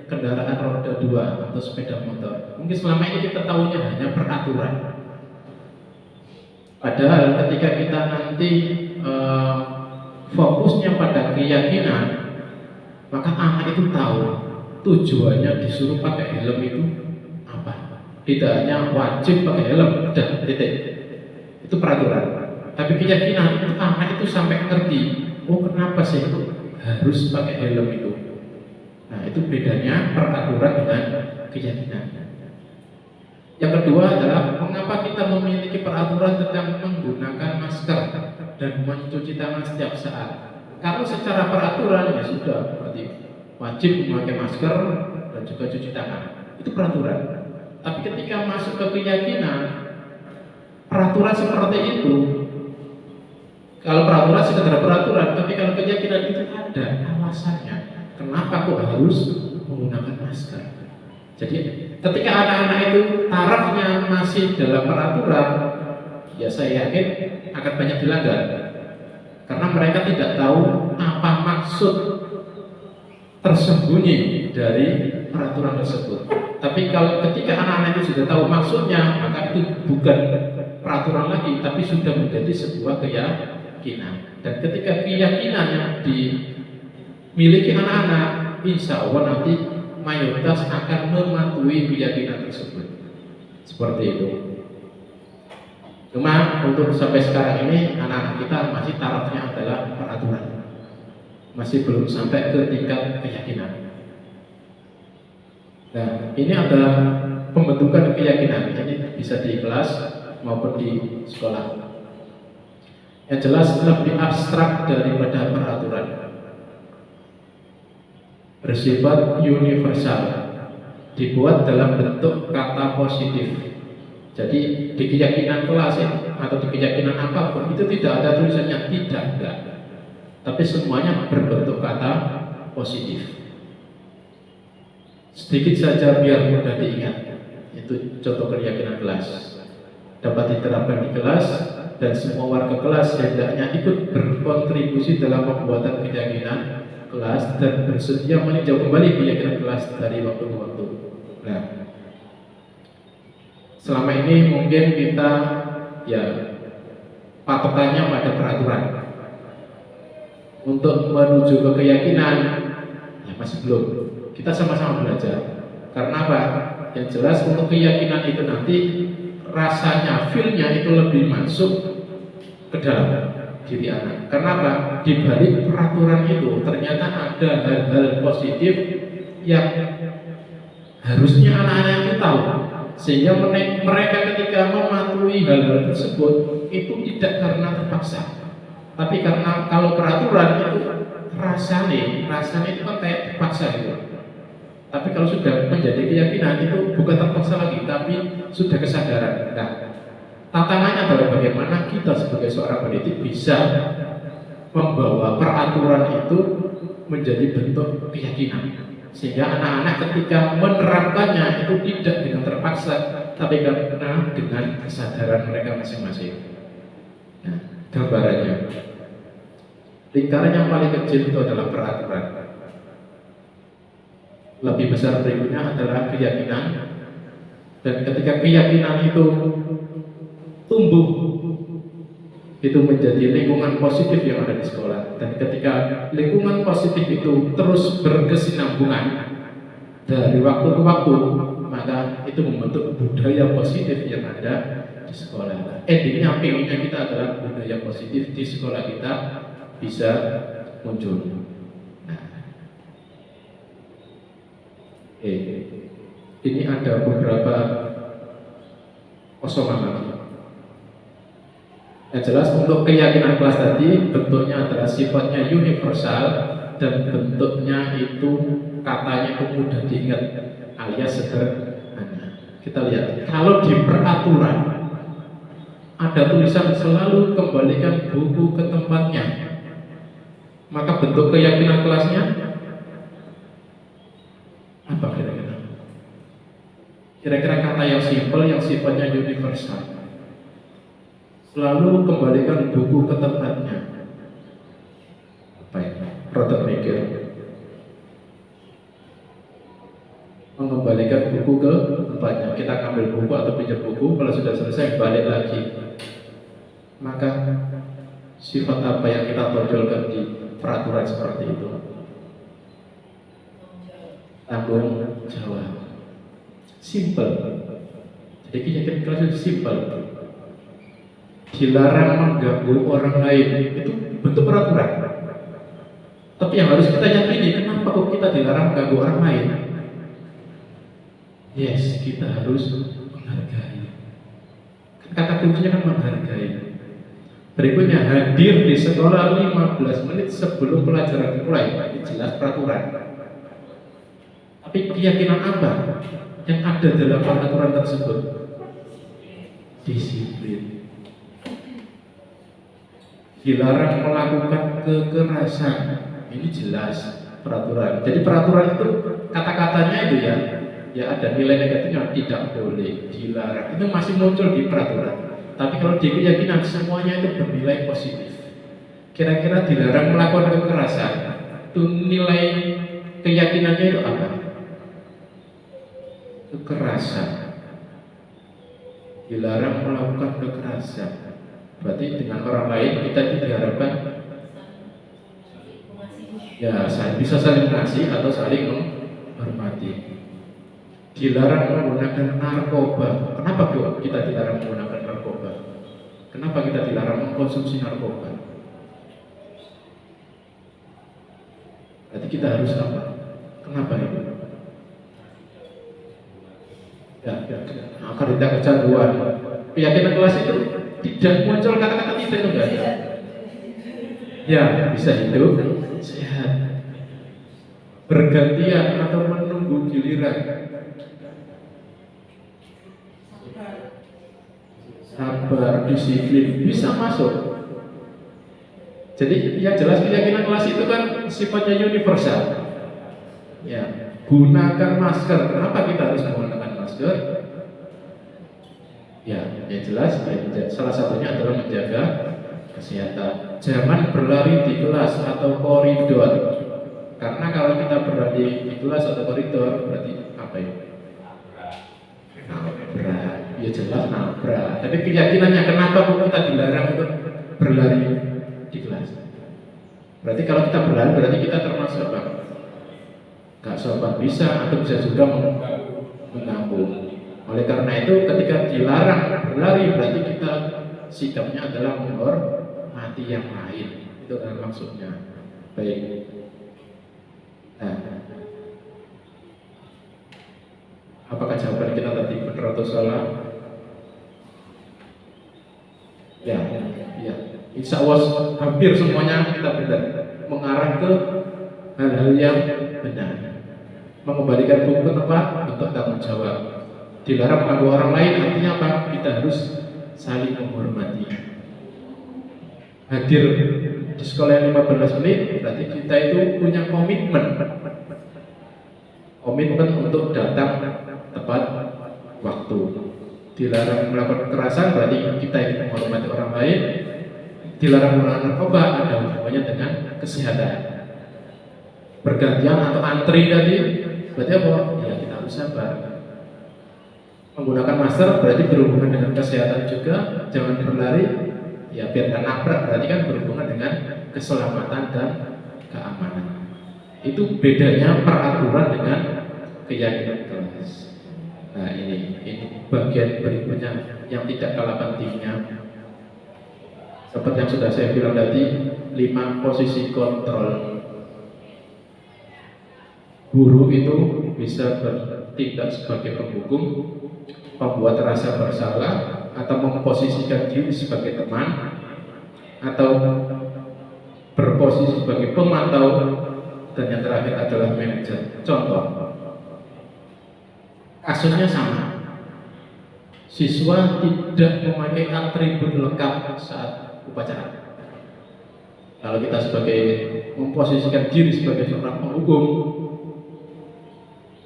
kendaraan roda 2 atau sepeda motor? Mungkin selama ini kita tahunya hanya peraturan. Padahal ketika kita nanti fokusnya pada keyakinan, maka anak itu tahu tujuannya disuruh pakai helm itu apa. Tidak hanya wajib pakai helm, udah titik. Itu peraturan. Tapi keyakinan itu anak itu sampai ngerti, oh kenapa sih harus pakai helm itu. Nah itu bedanya peraturan dengan keyakinan. Yang kedua adalah mengapa kita memiliki peraturan tentang menggunakan masker dan mencuci tangan setiap saat. Kalau secara peraturan ya sudah, berarti wajib memakai masker dan juga cuci tangan. Itu peraturan. Tapi ketika masuk ke keyakinan, peraturan seperti itu, kalau peraturan sekedar peraturan, tapi kalau keyakinan itu ada alasannya. Kenapa kok harus menggunakan masker? Jadi ketika anak-anak itu tarafnya masih dalam peraturan, ya saya yakin akan banyak dilanggar. Karena mereka tidak tahu apa maksud tersembunyi dari peraturan tersebut. Tapi kalau ketika anak-anak itu sudah tahu maksudnya, maka itu bukan peraturan lagi, tapi sudah menjadi sebuah keyakinan. Dan ketika keyakinan yang dimiliki anak-anak, insya Allah nanti mayoritas akan mematuhi keyakinan tersebut. Seperti itu. Cuma untuk sampai sekarang ini anak-anak kita masih tarafnya adalah peraturan, masih belum sampai ke tingkat keyakinan. Nah, ini adalah pembentukan keyakinan. Ini bisa di kelas maupun di sekolah. Yang jelas lebih abstrak daripada peraturan, bersifat universal, dibuat dalam bentuk kata positif. Jadi di keyakinan kelas atau di keyakinan apapun itu tidak ada tulisannya tidak, enggak. Tapi semuanya berbentuk kata positif. Sedikit saja biar mudah diingat. Itu contoh keyakinan kelas. Dapat diterapkan di kelas dan semua warga kelas hendaknya ikut berkontribusi dalam pembuatan keyakinan kelas dan bersedia meninjau kembali keyakinan kelas dari waktu ke waktu. Nah, selama ini mungkin kita ya patokannya pada peraturan. Untuk menuju ke keyakinan ya masih belum. Kita sama-sama belajar. Karena apa? Yang jelas untuk keyakinan itu nanti rasanya, feel-nya itu lebih masuk ke dalam diri anak. Karena apa? Di balik peraturan itu ternyata ada hal-hal positif yang harusnya anak-anak itu tahu. Sehingga mereka ketika mematuhi hal-hal tersebut itu tidak karena terpaksa, tapi karena kalau peraturan itu rasanya itu kan kayak terpaksa gitu. Tapi kalau sudah menjadi keyakinan itu bukan terpaksa lagi, tapi sudah kesadaran. Nah, tantangannya adalah bagaimana kita sebagai seorang pendidik bisa membawa peraturan itu menjadi bentuk keyakinan, sehingga anak-anak ketika menerapkannya itu tidak dengan terpaksa, tapi karena dengan kesadaran mereka masing-masing. Nah, gambarannya, lingkaran yang paling kecil itu adalah peraturan. Lebih besar berikutnya adalah keyakinan, dan ketika keyakinan itu tumbuh, itu menjadi lingkungan positif yang ada di sekolah. Dan ketika lingkungan positif itu terus berkesinambungan dari waktu ke waktu, maka itu membentuk budaya positif yang ada di sekolah. Endingnya, pengennya kita adalah budaya positif di sekolah kita bisa muncul. Ini ada beberapa kosongan lagi. Yang jelas untuk keyakinan kelas tadi bentuknya adalah sifatnya universal dan bentuknya itu katanya itu mudah diingat alias sederhana. Kita lihat kalau di peraturan ada tulisan selalu kembalikan buku ke tempatnya, maka bentuk keyakinan kelasnya apa kira-kira? Kira-kira kata yang simpel yang sifatnya universal. Selalu kembalikan buku ke tempatnya. Apa itu? Roda mikir. Mengembalikan buku ke tempatnya. Kita ambil buku atau pinjam buku, kalau sudah selesai balik lagi. Maka sifat apa yang kita tonjolkan di peraturan seperti itu? Tanggung jawab. Simple. Jadi keyakinan kelas itu simple. Dilarang mengganggu orang lain itu bentuk peraturan. Tapi yang harus kita yakini, kenapa kok kita dilarang mengganggu orang lain? Yes, kita harus menghargai. Kata kuncinya kan menghargai. Berikutnya, hadir di sekolah 15 menit sebelum pelajaran dimulai. Ini jelas peraturan. Tapi keyakinan apa yang ada dalam peraturan tersebut? Disiplin. Dilarang melakukan kekerasan. Ini jelas peraturan. Jadi peraturan itu kata-katanya itu ya ada nilai negatifnya, tidak boleh, dilarang. Itu masih muncul di peraturan. Tapi kalau di keyakinan semuanya itu bernilai positif. Kira-kira dilarang melakukan kekerasan, itu nilai keyakinannya itu apa? Kekerasan. Dilarang melakukan kekerasan. Berarti dengan orang lain kita diharapkan ya bisa saling mengasihi atau saling menghormati. Dilarang menggunakan narkoba. Kenapa kita dilarang menggunakan narkoba? Kenapa kita dilarang mengkonsumsi narkoba? Berarti kita harus apa? Kenapa itu? Karena kecanduan. Keyakinan kelas itu tidak muncul kata-kata tidak itu enggak ada. Ya, bisa hidup sehat. Bergantian atau menunggu giliran. sabar, disiplin, bisa masuk. Jadi yang jelas keyakinan kelas itu kan sifatnya universal. Ya, gunakan masker. Kenapa kita harus menggunakan masker? Ya, yang jelas salah satunya adalah menjaga kesehatan. Jangan berlari di kelas atau koridor. Karena kalau kita berlari di kelas atau koridor berarti apa ya? Nabrak. Ya jelas nabrak. Tapi keyakinannya kenapa kok kita dilarang untuk berlari di kelas? Berarti kalau kita berlari berarti kita termasuk apa? Gak sopan, bisa atau bisa juga mengganggu. Oleh karena itu ketika dilarang berlari berarti kita sikapnya adalah menghormati yang lain. Itu kan maksudnya. Baik. Nah, apakah jawaban kita tadi benar atau salah? Ya. Insya Allah hampir semuanya kita benar, mengarah ke hal-hal yang benar, mengembalikan buku ke tempat untuk tanggung jawab. Dilarang mengganggu orang lain artinya apa? Kita harus saling menghormati. Hadir di sekolah yang 15 menit berarti kita itu punya komitmen untuk datang tepat waktu. Dilarang melakukan kekerasan berarti kita ingin menghormati orang lain. Dilarang menggunakan narkoba ada hubungannya dengan kesehatan. Bergantian atau antri tadi berarti apa? Ya kita harus sabar. Menggunakan masker berarti berhubungan dengan kesehatan juga. Jangan berlari, ya biar tak nabrak berarti kan berhubungan dengan keselamatan dan keamanan. Itu bedanya peraturan dengan keyakinan kelas. Nah ini bagian berikutnya yang tidak kalah pentingnya. Seperti yang sudah saya bilang tadi, 5 posisi kontrol. Guru itu bisa bertindak sebagai penghukum, membuat rasa bersalah, atau memposisikan diri sebagai teman, atau berposisi sebagai pemantau, dan yang terakhir adalah manajer. Contoh, kasusnya sama. Siswa tidak memakai atribut lengkap saat upacara. Kalau kita sebagai memposisikan diri sebagai seorang penghukum,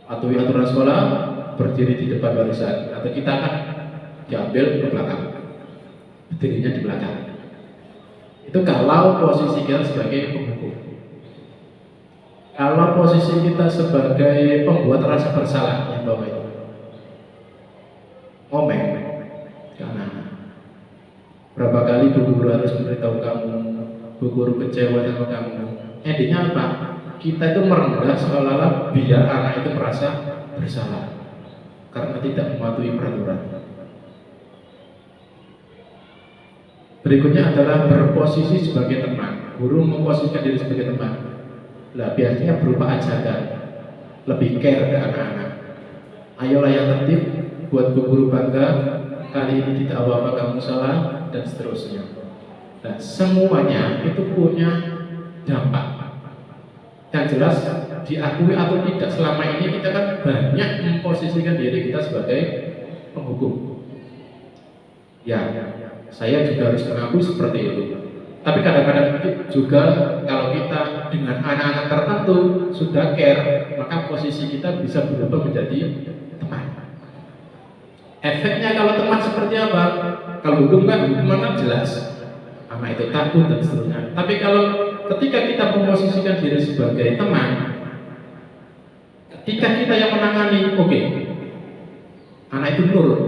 patuhi aturan sekolah, berdiri di depan barisan, atau kita akan diambil ke belakang, berdirinya di belakang. Itu kalau posisi kita sebagai penghukum. Kalau posisi kita sebagai pembuat rasa bersalah yang bawah itu, ngomeng, karena berapa kali bu guru harus memberitahu kamu, bu guru kecewa sama kamu. Endingnya apa? Kita itu merendah seolah-olah biar anak itu merasa bersalah karena tidak mematuhi peraturan. Berikutnya adalah berposisi sebagai teman. Guru memposisikan diri sebagai teman. Lah biasanya berupa ajakan, lebih care ke anak-anak. Ayolah yang tertib, buat bu guru bangga. Kali ini tidak apa-apa kamu salah, dan seterusnya. Nah, semuanya itu punya dampak. Yang jelas diakui atau tidak, selama ini kita kan banyak memposisikan diri kita sebagai penghukum. Ya, saya juga harus mengakui seperti itu. Tapi kadang-kadang juga kalau kita dengan anak-anak tertentu sudah care, maka posisi kita bisa berubah menjadi teman. Efeknya kalau teman seperti apa? Kalau hukum kan hukuman jelas, anak itu takut dan seterusnya. Tapi kalau ketika kita memposisikan diri sebagai teman, ketika kita yang menangani, oke, anak itu nurut.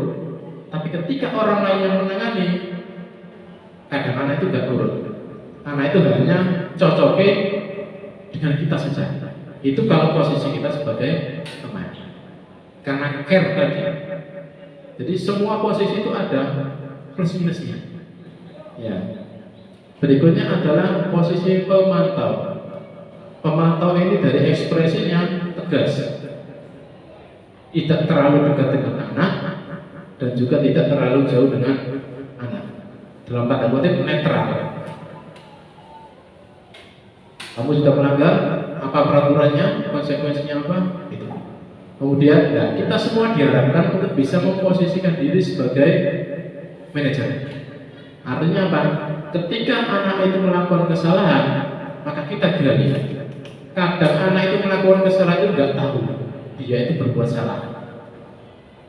Tapi ketika orang lain yang menangani, kadang anak itu gak nurut. Anak itu hanya cocoknya dengan kita saja. Itu kalau posisi kita sebagai teman. Karena care tadi. Jadi semua posisi itu ada plus minusnya. Ya. Berikutnya adalah posisi pemantau. Pemantau ini dari ekspresinya tegas, tidak terlalu dekat dengan anak dan juga tidak terlalu jauh dengan anak. Dalam tanda kutip netral. Kamu sudah melanggar, apa peraturannya, konsekuensinya apa? Itu. Kemudian ya, kita semua diharapkan untuk bisa memposisikan diri sebagai manajer. Artinya apa? Ketika anak itu melakukan kesalahan, maka kita gali. Kadang anak itu melakukan kesalahan itu nggak tahu dia itu berbuat salah.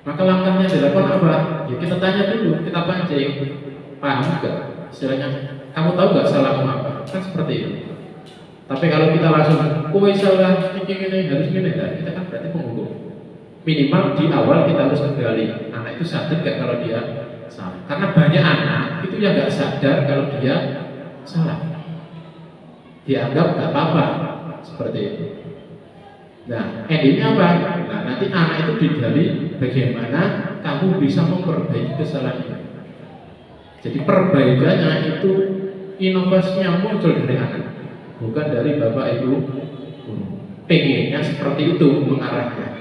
Maka langkahnya dilakukan apa? Ya kita tanya dulu, kita pancing. Paham nggak? Istilahnya, kamu tahu nggak salahmu apa? Kan seperti itu. Tapi kalau kita langsung, kowe salah, ini harus gini, nah, kita kan berarti penghukum. Minimal di awal kita harus menggali anak itu sadar nggak kalau dia salah. Karena banyak anak itu yang nggak sadar kalau dia salah. Dianggap nggak apa-apa, seperti itu. Nah, endingnya apa? Nah, nanti anak itu digali bagaimana kamu bisa memperbaiki kesalahan itu. Jadi perbaikannya itu inovasinya muncul dari anak, bukan dari bapak ibu guru. Pengennya seperti itu mengarahnya.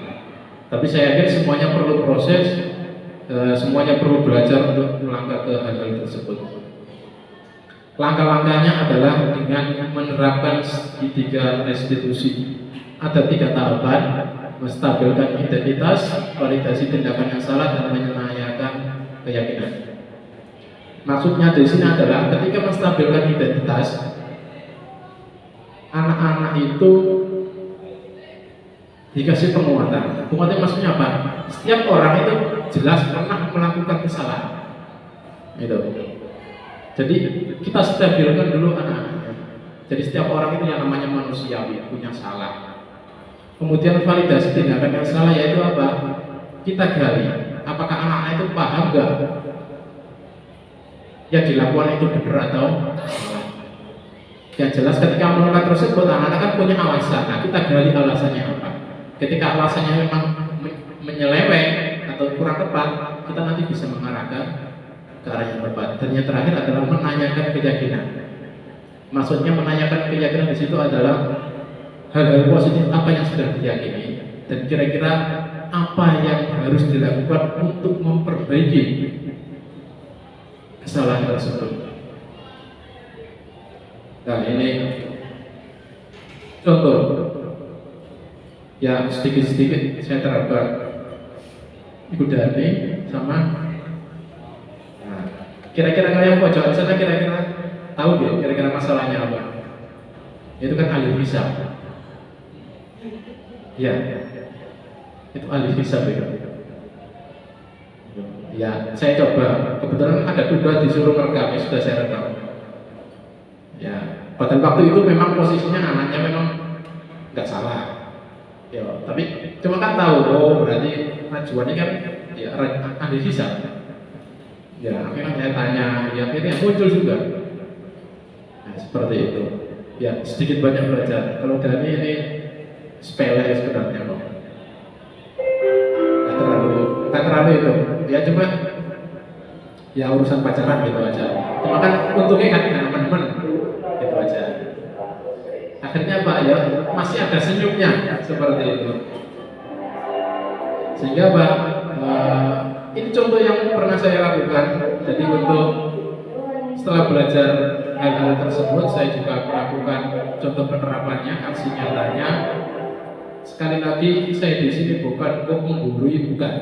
Tapi saya yakin semuanya perlu proses, semuanya perlu belajar untuk melangkah ke hal-hal tersebut. Langkah-langkahnya adalah dengan menerapkan segitiga restitusi. Ada 3 tahapan: menstabilkan identitas, validasi tindakan yang salah, dan menyenayakan keyakinan. Maksudnya di sini adalah ketika menstabilkan identitas, anak-anak itu dikasih penguatan. Penguatan maksudnya apa? Setiap orang itu jelas pernah melakukan kesalahan. Itu. Jadi kita stabilkan dulu anak-anaknya. Jadi setiap orang itu yang namanya manusiawi, punya salah. Kemudian validasi tindakan yang salah yaitu apa? Kita gali. Apakah anak-anak itu paham nggak? Yang dilakukan itu benar atau salah? Yang jelas ketika melakukan tersebut, anak-anak kan punya alasan. Nah, kita gali alasannya apa? Ketika alasannya memang menyeleweng atau kurang tepat, kita nanti bisa mengarahkan ke arah yang tepat. Dan yang terakhir adalah menanyakan keyakinan. Maksudnya menanyakan keyakinan di situ adalah hal-hal positif apa yang sudah diyakini dan kira-kira apa yang harus dilakukan untuk memperbaiki kesalahan tersebut. Nah, ini contoh ya, sedikit-sedikit saya terapkan. Ibu Dani sama kira-kira kalian pojok sana kira-kira tahu nggak kira-kira masalahnya apa? Itu kan ahli hisab. Ya, itu ahli hisab ya. Ya, saya coba. Kebetulan ada tugas disuruh merekam, ya sudah saya rekam. Ya, pada waktu itu memang posisinya anaknya memang nggak salah. Ya, tapi cuma kan tahu, oh berarti ajuannya kan ya ahli hisab. Ya, akhirnya saya tanya, ya akhirnya muncul juga. Nah, seperti itu. Ya, sedikit banyak belajar. Kalau Dani ini sepele sebenarnya kok. Nggak terlalu itu. Ya cuma ya urusan pacaran gitu aja. Cuma kan untungnya kan teman-teman gitu aja. Akhirnya Pak ya masih ada senyumnya seperti itu. Sehingga Pak ini contoh yang pernah saya lakukan. Jadi untuk setelah belajar hal-hal tersebut, saya juga melakukan contoh penerapannya, aksi nyatanya. Sekali lagi saya di sini bukan untuk menggurui, bukan.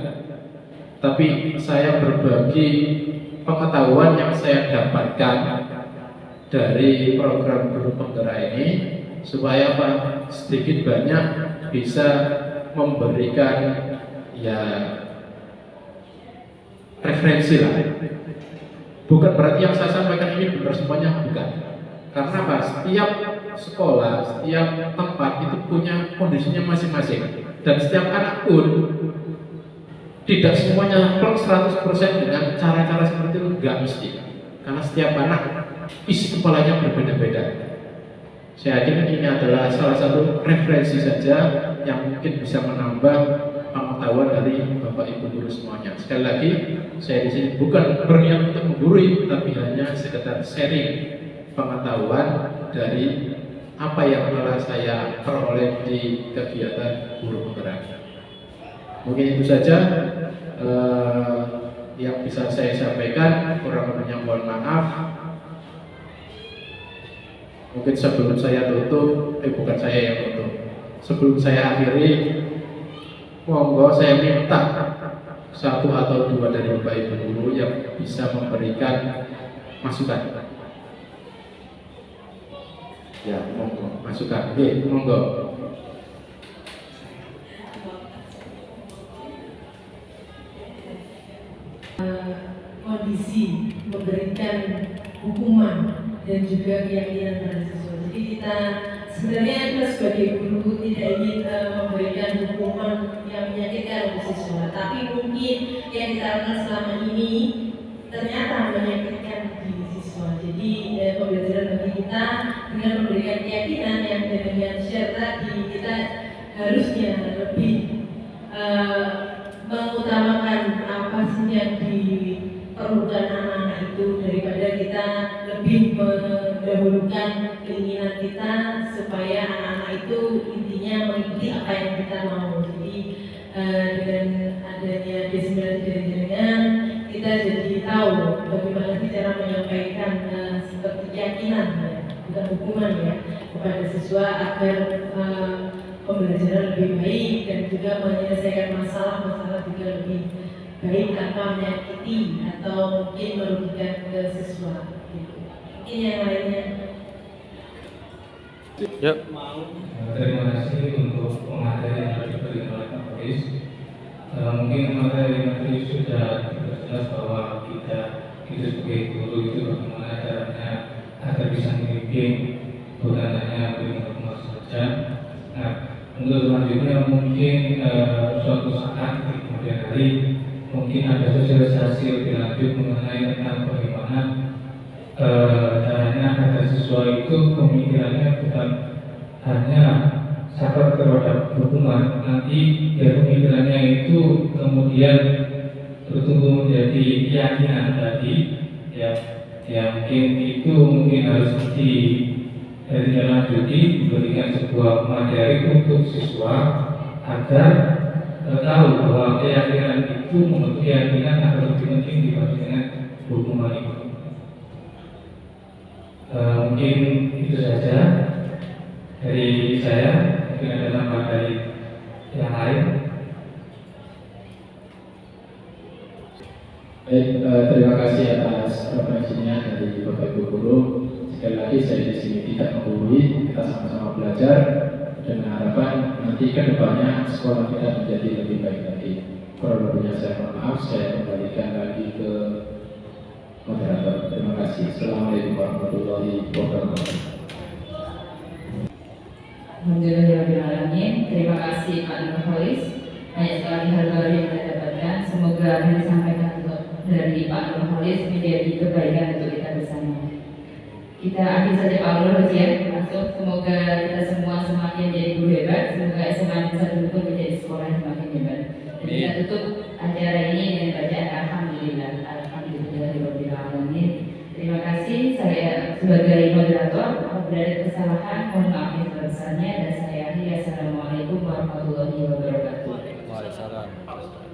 Tapi saya berbagi pengetahuan yang saya dapatkan dari program guru penggerak ini supaya apa? Sedikit banyak bisa memberikan ya referensi lah. Bukan berarti yang saya sampaikan ini benar semuanya, bukan. Karena apa? Setiap sekolah, setiap tempat itu punya kondisinya masing-masing. Dan setiap anak pun tidak semuanya plong 100% dengan cara-cara seperti itu, enggak mesti. Karena setiap anak isi kepalanya berbeda-beda. Saya yakin ini adalah salah satu referensi saja yang mungkin bisa menambah pengetahuan dari Bapak Ibu guru semuanya. Sekali lagi, saya di sini bukan berniat untuk menggurui, tapi hanya sekedar sharing pengetahuan dari apa yang telah saya peroleh di kegiatan guru penggerak. Mungkin itu saja yang bisa saya sampaikan. Kurang lebihnya mohon maaf. Mungkin sebelum saya tutup, bukan saya yang tutup. Sebelum saya akhiri, monggo saya minta 1 atau 2 dari Bapak Ibu guru yang bisa memberikan masukan. Ya, monggo masukan. Oke, monggo. Kondisi memberikan hukuman dan juga keyakinan pada siswa. Jadi kita sebenarnya sebagai guru tidak ingin memberikan hukuman yang menyakitkan untuk siswa, tapi mungkin yang kita lakukan selama ini ternyata menyakitkan diri siswa. Jadi pembelajaran bagi kita dengan memberikan keyakinan yang dengan share tadi, kita harusnya lebih mengutamakan apa sih yang diperlukan anak-anak itu daripada kita lebih mendahulukan keinginan kita supaya anak-anak itu intinya mengikuti apa yang kita mau. Jadi dengan adanya desimulasi dari jaringan kita jadi tahu bagaimana sih cara menyampaikan seperti keyakinan ya, bukan hukuman ya, kepada siswa agar pembelajaran lebih baik dan juga menyelesaikan masalah-masalah juga lebih baik tanpa menyakiti atau mungkin merugikan ke siswa. Mungkin yang lainnya. Terima kasih untuk pemateri yang diberikan oleh Pak Polis. Mungkin materi sudah jelas bahwa kita sebagai guru itu bagaimana caranya agar bisa membimbing, bukan hanya beri hukuman saja. Nah, untuk selanjutnya mungkin suatu saat di kemudian hari mungkin ada sosialisasi lebih lanjut mengenai tentang bagaimana caranya agar siswa itu pemikirannya bukan hanya sabar terhadap hukuman, nanti ya pemikirannya itu kemudian bertumbuh menjadi keyakinan tadi ya, mungkin itu mungkin harus ditindaklanjuti, diberikan sebuah materi untuk siswa agar tahu bahwa keyakinan itu membentuk keyakinan akan lebih penting dibanding dengan hukuman itu. Mungkin itu saja dari saya. Mungkin ada tambahan dari yang lain. Baik, terima kasih atas referensinya dari Bapak Ibu Guru. Sekali lagi saya di sini tidak menggurui, kita sama-sama belajar dengan harapan nanti ke depannya sekolah kita menjadi lebih baik lagi. Kurang lebihnya saya mohon maaf, saya kembalikan lagi ke moderator. Terima kasih. Assalamualaikum warahmatullahi wabarakatuh. Alhamdulillahirrahmanirrahim. Terima kasih Pak Nur Kholis. Banyak sekali hal baru yang kita dapatkan. Semoga apa yang disampaikan dari Pak Nur Kholis menjadi kebaikan untuk kita bersama. Kita akhir saja Pak Nur ya. Langsung semoga kita semua semakin jadi guru hebat. Semoga SMA Nusa Dulu pun menjadi sekolah yang semakin hebat. Dan kita tutup acara ini dengan bacaan Alhamdulillah. Alhamdulillahirabbil alamin. Terima kasih. Saya sebagai moderator apabila ada kesalahan mohon maaf yang sebesar-besarnya dan saya akhiri. Assalamualaikum warahmatullahi wabarakatuh. Waalaikumsalam.